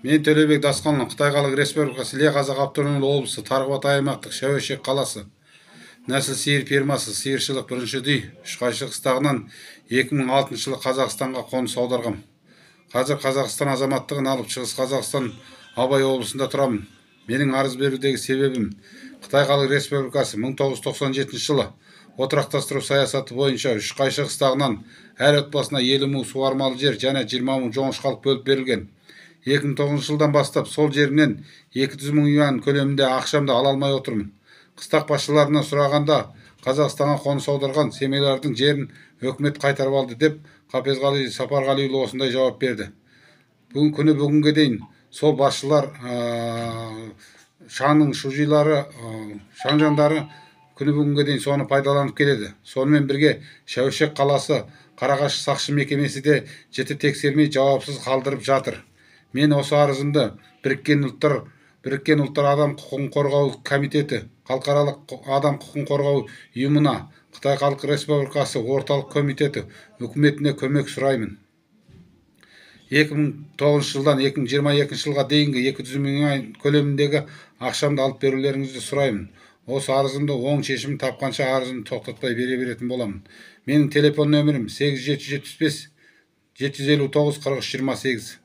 Мен Төлебек Дасқанов, Қытай Халық Республикасы Іле Қазақ автономиялы облысы Тарғат аймақтық Шәуешек қаласы. Нәсіл сиыр фермасы сиыршылық бірінші дүй Шұқайшық қыстағынан 2006 жылы Қазақстанға қоныс аударғам. Қазір Қазақстан азаматтығын алып Шығыс Қазақстан Абай облысында тұрамын. Менің арыз берудегі себебім Қытай Халық Республикасы 1997 жылы отырақтастыру саясаты бойынша Шұқайшық қыстағынан әр отбасына 50 мың суармалы жер және 20 мың жоңышқалық бөліп берілген. 2009 жылдан бастап сол жерінен 200 мың юан көлемінде ақшамды ала алмай отырмын. Қыстақ басшыларынан сұрағанда Қазақстанға қоныс аударған семейлердің жерін өкімет қайтарып алды деп Қапезғали Сапарғалиұлы осындай жауап берді. Бүгінге дейін сол басшылар шаңның шужилары, шаңжандары бүгінге дейін соны пайдаланып келеді. Сонымен бірге Шәуешек қаласы Қарағаш сақшы мекемесі де жіті тексермей жауапсыз қалдырып жатыр. Мен осы арызымды Біріккен ұлттар адам құқығын қорғау комитеті, халықаралық адам құқығын қорғау ұйымына, Қытай Халық Республикасы орталық комитеті үкіметіне көмек сұраймын. 2009 жылдан 2022 жылға дейінгі 200 мың көлеміндегі ақшамды алып берулеріңізді сұраймын. Осы арызымды оң шешімін тапқанша арызымды тоқтатпай бере беретін боламын. Менің телефон нөмірім 8775 759 43 28.